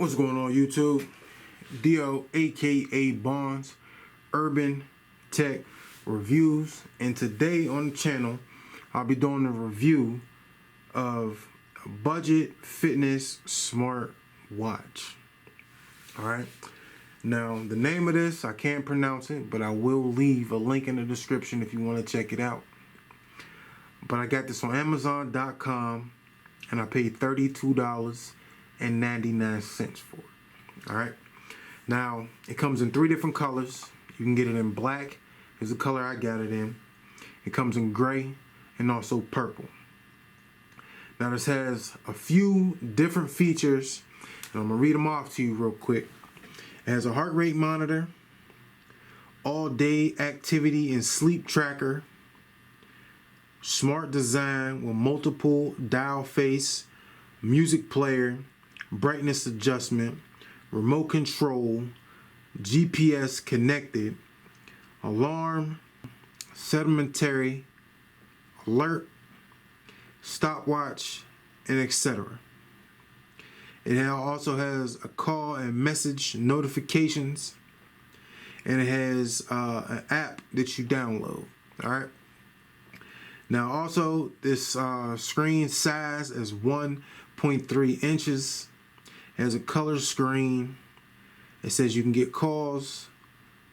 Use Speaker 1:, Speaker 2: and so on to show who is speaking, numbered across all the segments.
Speaker 1: What's going on, YouTube? Dio, aka Bonds, Urban Tech Reviews, and today on the channel I'll be doing a review of a budget fitness smart watch. Alright, now the name of this I can't pronounce it, but I will leave a link in the description if you want to check it out. But I got this on Amazon.com and I paid $32.99 for it. Alright, now it comes in 3 different colors. You can get it in black, is the color I got it in. It comes in gray and also purple. Now this has a few different features, and I'm gonna read them off to you real quick. It has a heart rate monitor, all day activity and sleep tracker, smart design with multiple dial face, music player, brightness adjustment, remote control, GPS connected, alarm, sedimentary, alert, stopwatch, and etc. It also has a call and message notifications, and it has an app that you download. All right. Now also this screen size is 1.3 inches. It has a color screen. It says you can get calls,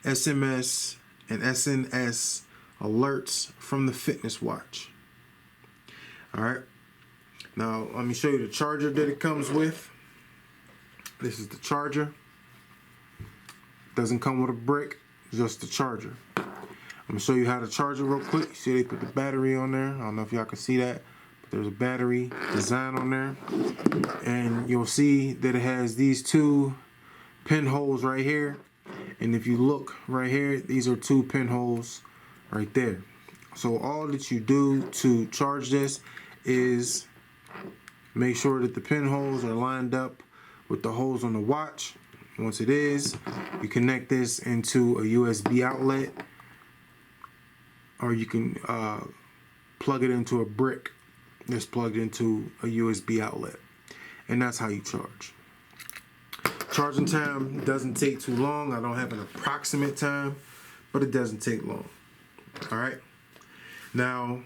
Speaker 1: SMS, and SNS alerts from the fitness watch. Alright. Now let me show you the charger that it comes with. This is the charger. Doesn't come with a brick, just the charger. I'm gonna show you how to charge it real quick. You see they put the battery on there. I don't know if y'all can see that, but there's a battery design on there. And you'll see that it has these 2 pinholes right here. And if you look right here, these are 2 pinholes right there. So all that you do to charge this is make sure that the pinholes are lined up with the holes on the watch. Once it is, you connect this into a USB outlet, or you can plug it into a brick that's plugged into a USB outlet, and that's how you charge. Charging time doesn't take too long. I don't have an approximate time, but it doesn't take long. All right. Now,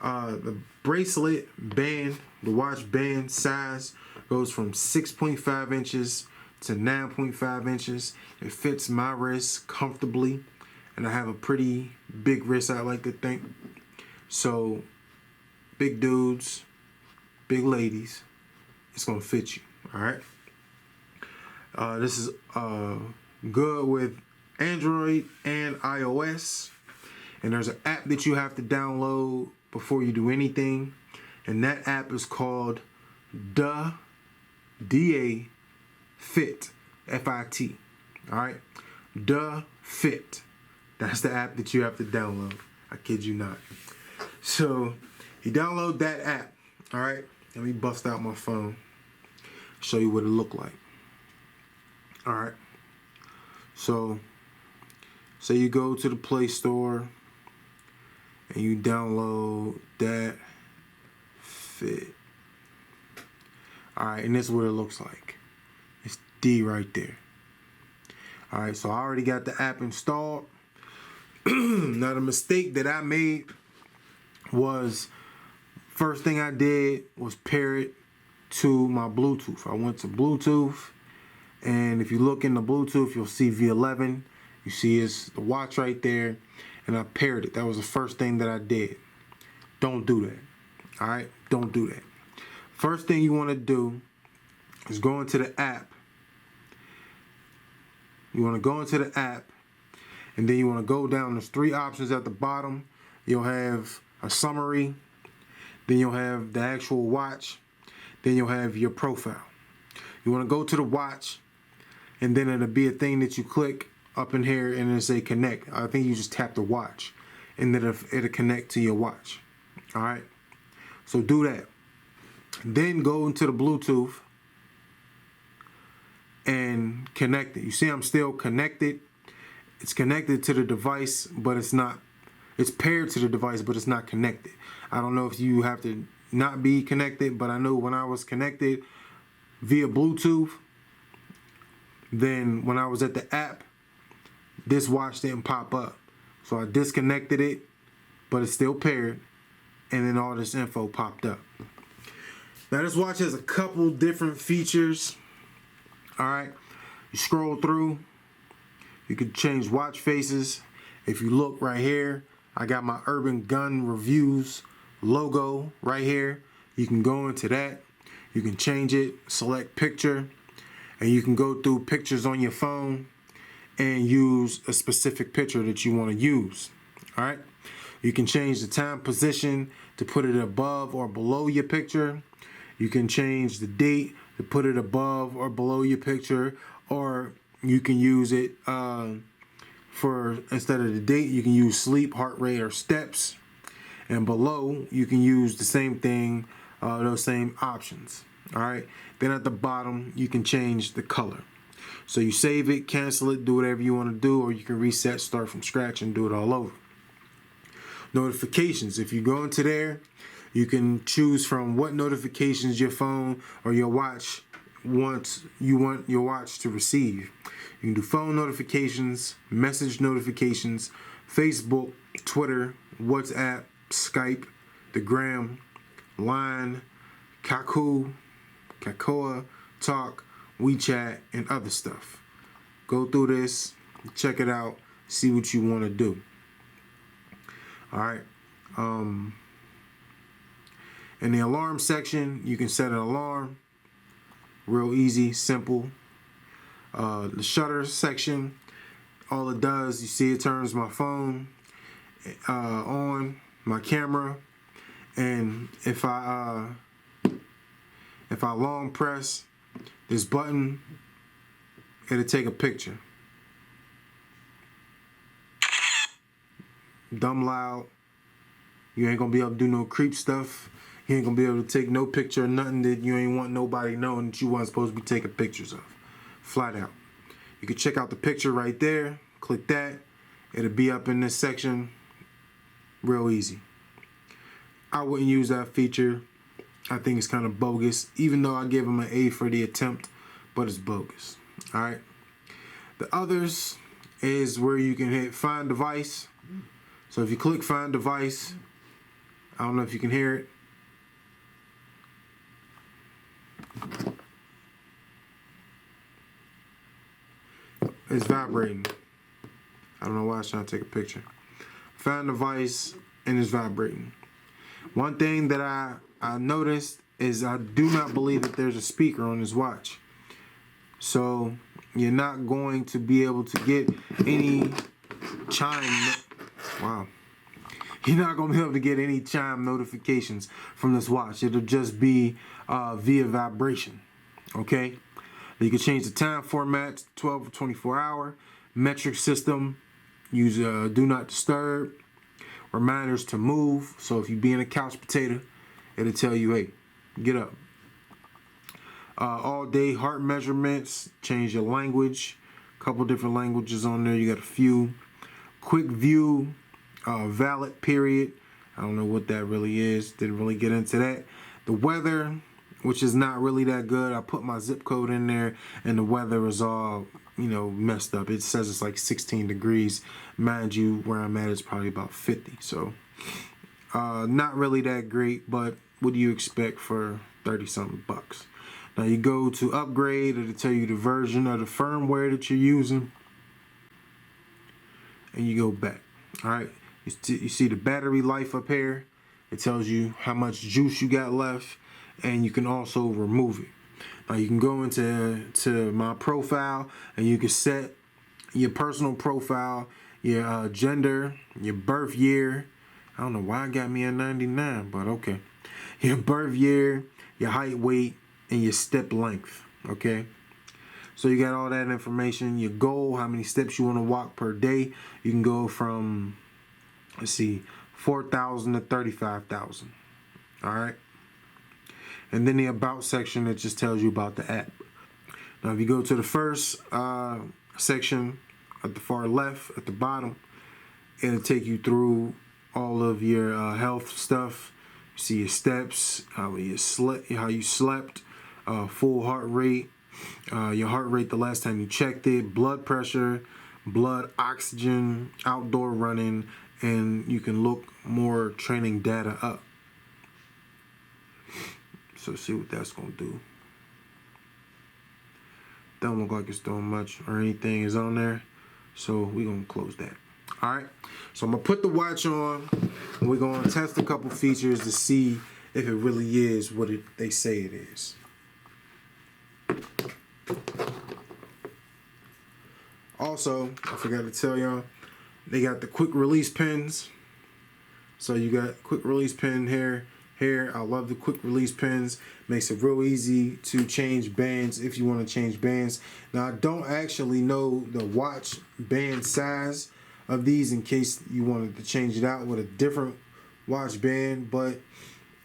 Speaker 1: the bracelet band, the watch band size goes from 6.5 inches to 9.5 inches. It fits my wrist comfortably, and I have a pretty big wrist, I like to think. So big dudes, big ladies, it's gonna fit you. All right. This is good with Android and iOS, and there's an app that you have to download before you do anything, and that app is called DA Fit, F-I-T. All right, Fit. That's the app that you have to download. I kid you not. So you download that app. All right. Let me bust out my phone. Show you what it looked like. All right. So say you go to the Play Store and you download that Fit. All right. And this is what it looks like. It's D right there. All right. So I already got the app installed. Now the mistake that I made was, first thing I did was pair it to my Bluetooth. I went to Bluetooth, and if you look in the Bluetooth, you'll see V11. You see it's the watch right there, and I paired it. That was the first thing that I did. Don't do that. All right, don't do that. First thing you want to do is go into the app. You want to go into the app, and then you want to go down. There's 3 options at the bottom. You'll have a summary, then you'll have the actual watch, then you'll have your profile. You want to go to the watch, and then it'll be a thing that you click up in here, and it'll say connect. I think you just tap the watch, and then it'll connect to your watch. All right, so do that. Then go into the Bluetooth and connect it. You see I'm still connected. It's connected to the device, but it's not. It's paired to the device, but it's not connected. I don't know if you have to not be connected, but I know when I was connected via Bluetooth, Then when I was at the app, this watch didn't pop up. So I disconnected it, but it's still paired, and then all this info popped up. Now this watch has a couple different features. All right, you scroll through, you can change watch faces. If you look right here, I got my Urban Gun Reviews logo right here. You can go into that, you can change it, select picture, and you can go through pictures on your phone and use a specific picture that you want to use. All right, you can change the time position to put it above or below your picture. You can change the date to put it above or below your picture, or you can use it for, instead of the date, you can use sleep, heart rate, or steps. And below, you can use the same thing, those same options. All right. Then at the bottom, you can change the color. So you save it, cancel it, do whatever you want to do, or you can reset, start from scratch, and do it all over. Notifications. If you go into there, you can choose from what notifications your phone or your watch wants, you want your watch to receive. You can do phone notifications, message notifications, Facebook, Twitter, WhatsApp, Skype, the Gram, Line, Kakao, Talk, WeChat, and other stuff. Go through this, check it out, see what you want to do. All right. In the alarm section, you can set an alarm. Real easy, simple. The shutter section, all it does, you see, it turns my phone on, my camera, and if I long press this button, it'll take a picture. Dumb loud. You ain't gonna be able to do no creep stuff. You ain't gonna be able to take no picture or nothing that you ain't want nobody knowing that you weren't supposed to be taking pictures of. Flat out. You can check out the picture right there. Click that. It'll be up in this section. Real easy. I wouldn't use that feature. I think it's kind of bogus, even though I give them an A for the attempt, but it's bogus. All right. The others is where you can hit Find Device. So if you click Find Device, I don't know if you can hear it. It's vibrating. I don't know why it's trying to take a picture. Find Device, and it's vibrating. One thing that I noticed is I do not believe that there's a speaker on this watch. So you're not going to be able to get any chime. Wow. You're not going to be able to get any chime notifications from this watch. It'll just be via vibration. Okay? You can change the time format to 12 or 24 hour. Metric system. Use Do Not Disturb. Reminders to move. So if you being a couch potato, it'll tell you, hey, get up. All day heart measurements. Change your language. A couple different languages on there. You got a few. Quick view. Valid period. I don't know what that really is. Didn't really get into that. The weather, which is not really that good. I put my zip code in there and the weather is all, messed up. It says it's like 16 degrees. Mind you, where I'm at is probably about 50. So not really that great, but what do you expect for 30-something bucks? Now you go to upgrade, it'll tell you the version of the firmware that you're using. And you go back. All right. You see the battery life up here. It tells you how much juice you got left, and you can also remove it. Now you can go into my profile, and you can set your personal profile, your gender, your birth year. I don't know why it got me at 99, but okay. Your birth year, your height, weight, and your step length. Okay. So you got all that information. Your goal, how many steps you want to walk per day. You can go from, let's see, 4,000 to 35,000. All right. And then the about section that just tells you about the app. Now, if you go to the first section at the far left, at the bottom, it'll take you through all of your health stuff. You see your steps, how you slept, full heart rate, your heart rate the last time you checked it, blood pressure, blood oxygen, outdoor running, and you can look more training data up. So see what that's gonna do. Don't look like it's doing much or anything is on there. So we're gonna close that. All right, so I'm gonna put the watch on and we're gonna test a couple features to see if it really is what they say it is. Also, I forgot to tell y'all, they got the quick release pins. So you got quick release pin here. I love the quick release pins. Makes it real easy to change bands if you want to change bands. Now I don't actually know the watch band size of these in case you wanted to change it out with a different watch band, but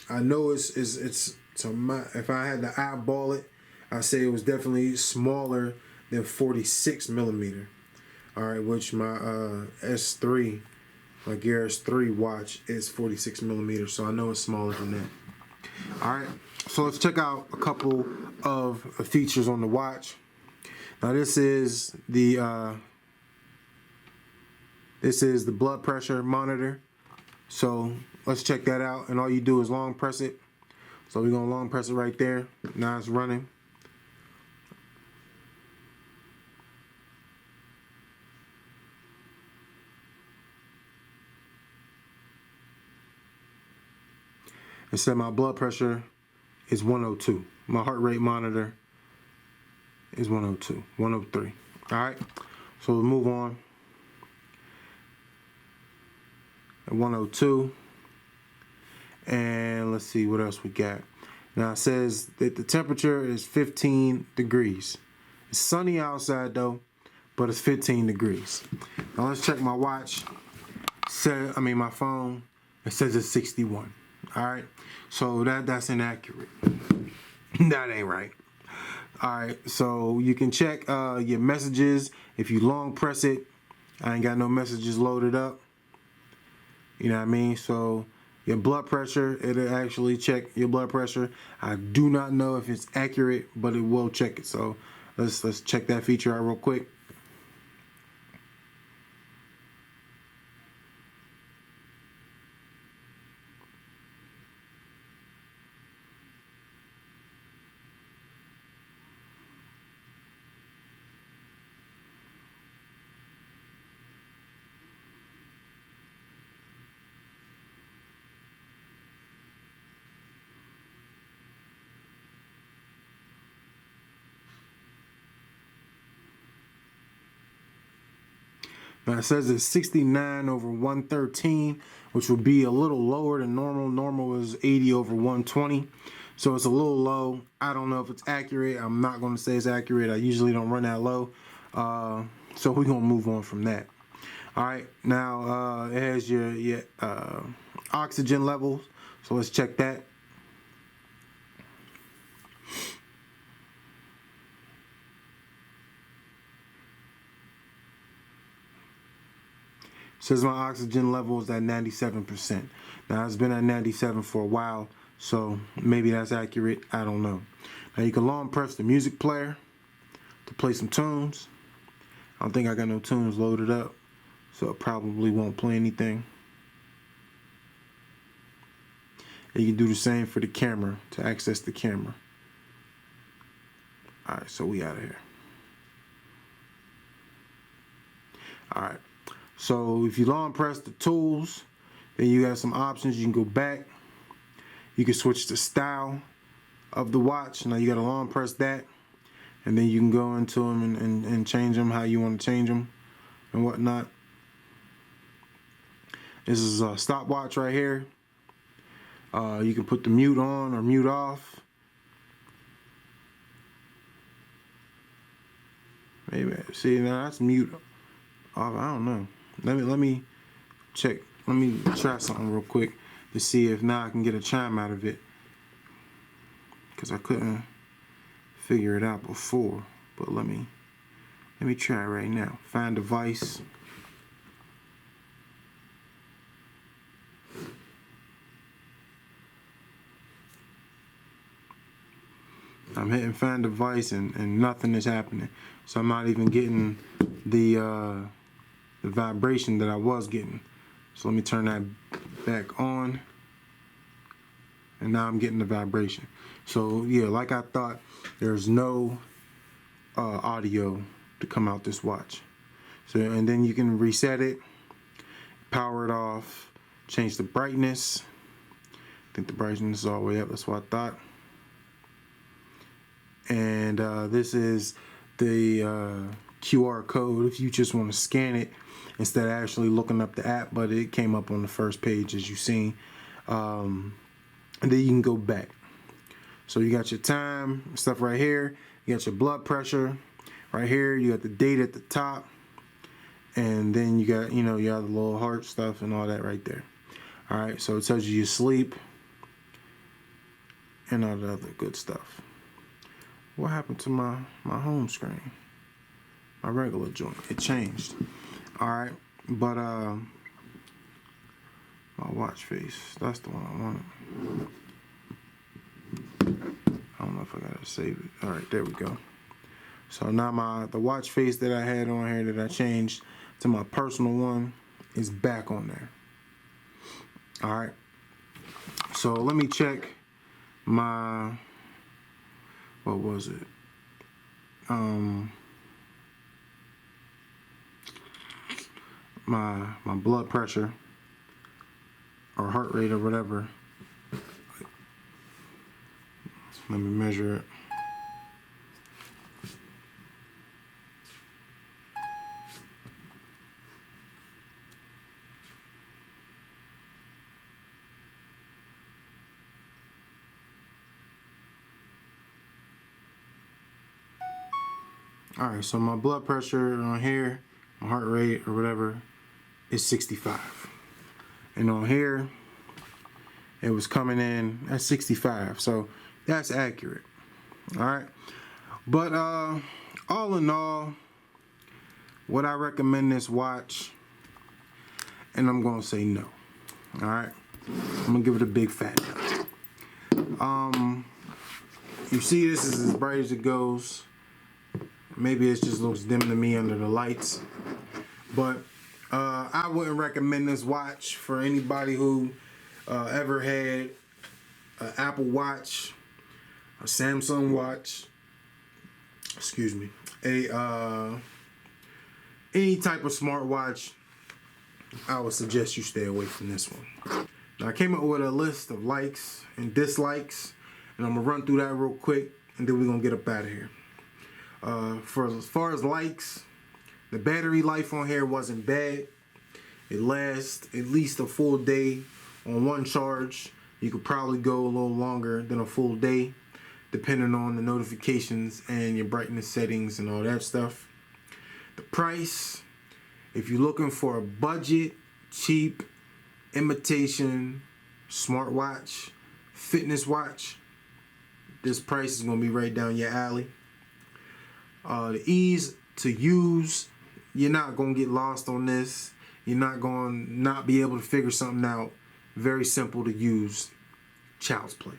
Speaker 1: I know it's if I had to eyeball it, I'd say it was definitely smaller than 46 millimeter. All right, which my S3, my Gear S3 watch is 46 millimeters, so I know it's smaller than that. All right, so let's check out a couple of features on the watch. Now this is the blood pressure monitor. So let's check that out, and all you do is long press it. So we're gonna long press it right there. Now it's running. It said my blood pressure is 102. My heart rate monitor is 102, 103. All right, so we'll move on. At 102. And let's see what else we got. Now it says that the temperature is 15 degrees. It's sunny outside though, but it's 15 degrees. Now let's check my watch. My phone. It says it's 61. All right, so that's inaccurate. That ain't right. All right, so you can check your messages if you long press it. I ain't got no messages loaded up. You know what I mean? So your blood pressure, it'll actually check your blood pressure. I do not know if it's accurate, but it will check it. So let's check that feature out real quick. Now it says it's 69 over 113, which would be a little lower than normal. Normal is 80 over 120. So it's a little low. I don't know if it's accurate. I'm not going to say it's accurate. I usually don't run that low. So we're going to move on from that. All right. Now it has your oxygen levels. So let's check that. Says my oxygen level is at 97%. Now it's been at 97 for a while, so maybe that's accurate. I don't know. Now you can long press the music player to play some tunes. I don't think I got no tunes loaded up, so it probably won't play anything. And you can do the same for the camera to access the camera. All right, so we out of here. All right. So if you long press the tools, then you have some options. You can go back. You can switch the style of the watch. Now you got to long press that, and then you can go into them and change them how you want to change them and whatnot. This is a stopwatch right here. You can put the mute on or mute off. Maybe see now that's mute off. I don't know. Let me check. Let me try something real quick to see if now I can get a chime out of it, because I couldn't figure it out before. But let me try right now. Find device. I'm hitting find device and nothing is happening. So I'm not even getting the vibration that I was getting. So let me turn that back on. And now I'm getting the vibration. So yeah, like I thought, there's no audio to come out this watch. So, and then you can reset it, power it off, change the brightness. I think the brightness is all the way up, that's what I thought. And this is the QR code if you just want to scan it instead of actually looking up the app, but it came up on the first page as you've seen. And then you can go back. So you got your time stuff right here. You got your blood pressure right here. You got the date at the top. And then you got, you got the little heart stuff and all that right there. All right, so it tells you your sleep and all the other good stuff. What happened to my home screen? My regular joint. It changed. All right, but my watch face. That's the one I wanted. I don't know if I gotta save it. All right, there we go. So now the watch face that I had on here that I changed to my personal one is back on there. All right. So let me check my, what was it? My blood pressure or heart rate or whatever. Let me measure it. All right, so my blood pressure on here, my heart rate or whatever, is 65. And on here, it was coming in at 65. So that's accurate. All right. But all in all, would I recommend this watch? And I'm going to say no. All right. I'm going to give it a big fat no. You see this is as bright as it goes. Maybe it just looks dim to me under the lights. But I wouldn't recommend this watch for anybody who ever had an Apple Watch, a Samsung watch, excuse me, any type of smartwatch. I would suggest you stay away from this one. Now I came up with a list of likes and dislikes, and I'm gonna run through that real quick, and then we're gonna get up out of here. For as far as likes, the battery life on here wasn't bad. It lasts at least a full day on one charge. You could probably go a little longer than a full day, depending on the notifications and your brightness settings and all that stuff. The price, if you're looking for a budget, cheap, imitation, smartwatch, fitness watch, this price is going to be right down your alley. The ease to use, you're not going to get lost on this. You're not going to not be able to figure something out. Very simple to use. Child's play.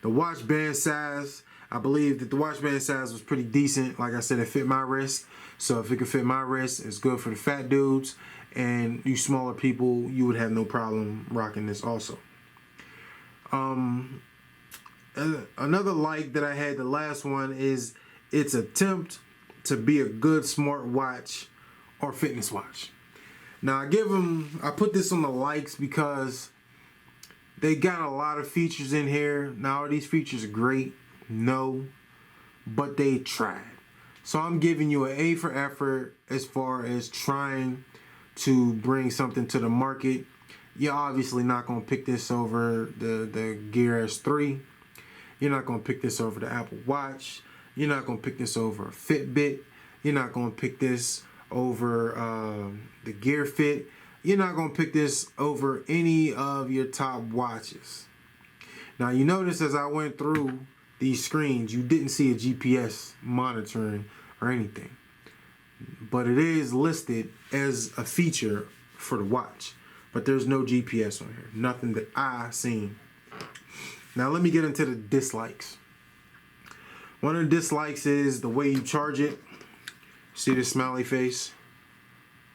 Speaker 1: The watch band size, I believe that the watch band size was pretty decent. Like I said, it fit my wrist. So if it could fit my wrist, it's good for the fat dudes. And you smaller people, you would have no problem rocking this also. Another like that I had, the last one, is its attempt to be a good smartwatch or fitness watch. Now I put this on the likes because they got a lot of features in here. Now are these features great? No, but they tried. So I'm giving you an A for effort as far as trying to bring something to the market. You're obviously not going to pick this over the Gear S3. You're not going to pick this over the Apple Watch. You're not going to pick this over a Fitbit. You're not going to pick this over the Gear Fit. You're not going to pick this over any of your top watches. Now you notice as I went through these screens, you didn't see a GPS monitoring or anything. But it is listed as a feature for the watch. But there's no GPS on here. Nothing that I seen. Now let me get into the dislikes. One of the dislikes is the way you charge it. See this smiley face?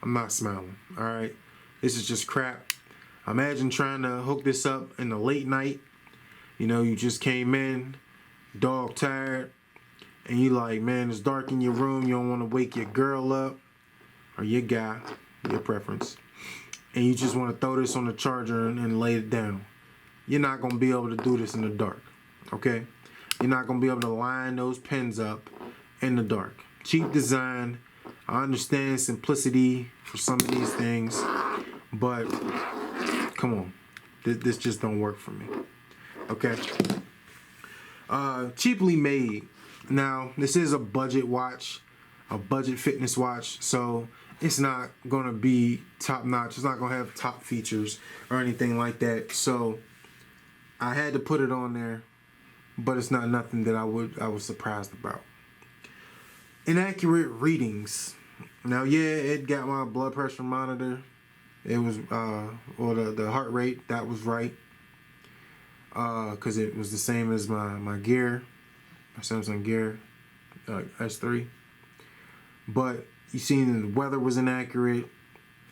Speaker 1: I'm not smiling, all right? This is just crap. Imagine trying to hook this up in the late night. You know, you just came in, dog tired, and you like, man, it's dark in your room. You don't want to wake your girl up or your guy, your preference. And you just want to throw this on the charger and lay it down. You're not going to be able to do this in the dark, okay? You're not going to be able to line those pins up in the dark. Cheap design. I understand simplicity for some of these things, but come on. This just don't work for me, okay? Cheaply made. Now, this is a budget watch, a budget fitness watch, so it's not going to be top notch. It's not going to have top features or anything like that. So I had to put it on there, but it's not nothing that I was surprised about. Inaccurate readings. Now, yeah, it got my blood pressure monitor. It was, or the heart rate, that was right. Because it was the same as my Gear, my Samsung Gear S3. But you seen the weather was inaccurate,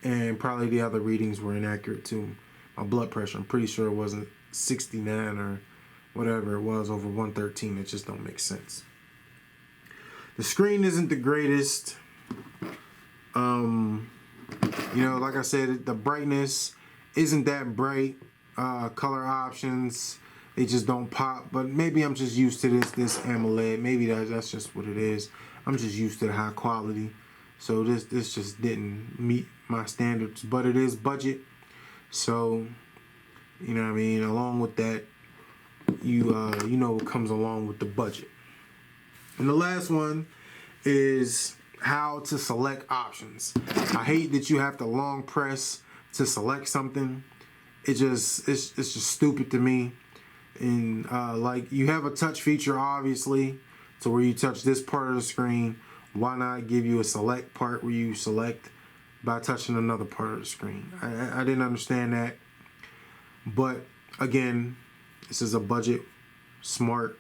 Speaker 1: and probably the other readings were inaccurate too. My blood pressure, I'm pretty sure it wasn't 69 or whatever it was over 113. It just don't make sense. The screen isn't the greatest. You know, like I said, the brightness isn't that bright. Color options, they just don't pop. But maybe I'm just used to this AMOLED. Maybe that's just what it is. I'm just used to the high quality. So this just didn't meet my standards. But it is budget. So, you know what I mean? Along with that, you know what comes along with the budget. And the last one is how to select options. I hate that you have to long press to select something. It's just stupid to me. And like, you have a touch feature, obviously, to where you touch this part of the screen. Why not give you a select part where you select by touching another part of the screen? I didn't understand that. But again, this is a budget smart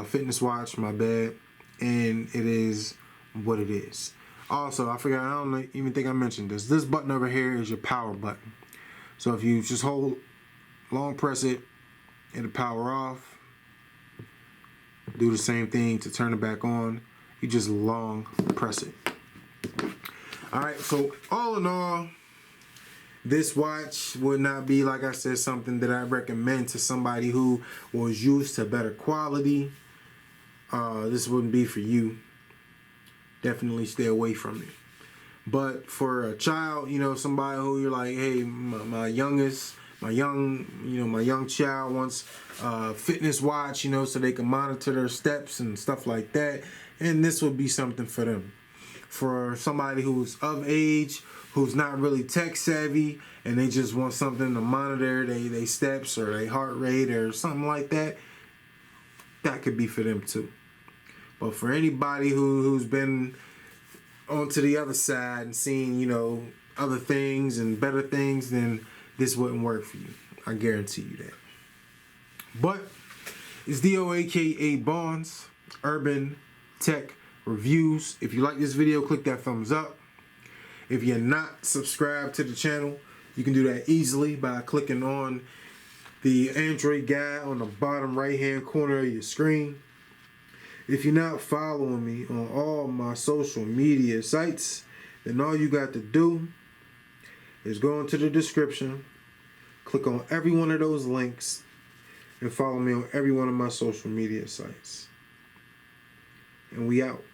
Speaker 1: fitness watch, my bad, and it is what it is. Also, I forgot, I don't even think I mentioned this. This button over here is your power button. So if you just long press it, it'll power off. Do the same thing to turn it back on. You just long press it. All right, so all in all, this watch would not be, like I said, something that I recommend to somebody who was used to better quality. This wouldn't be for you. Definitely stay away from it. But for a child, you know, somebody who you're like, hey, my young child wants a fitness watch, you know, so they can monitor their steps and stuff like that. And this would be something for them. For somebody who's of age, who's not really tech savvy, and they just want something to monitor their steps or their heart rate or something like that, that could be for them too. But for anybody who's been onto the other side and seen, you know, other things and better things, then this wouldn't work for you. I guarantee you that. But it's D.O. aka Bonds, Urban Tech Reviews. If you like this video, click that thumbs up. If you're not subscribed to the channel, you can do that easily by clicking on the Android guide on the bottom right hand corner of your screen. If you're not following me on all my social media sites, then all you got to do is go into the description, click on every one of those links, and follow me on every one of my social media sites. And we out.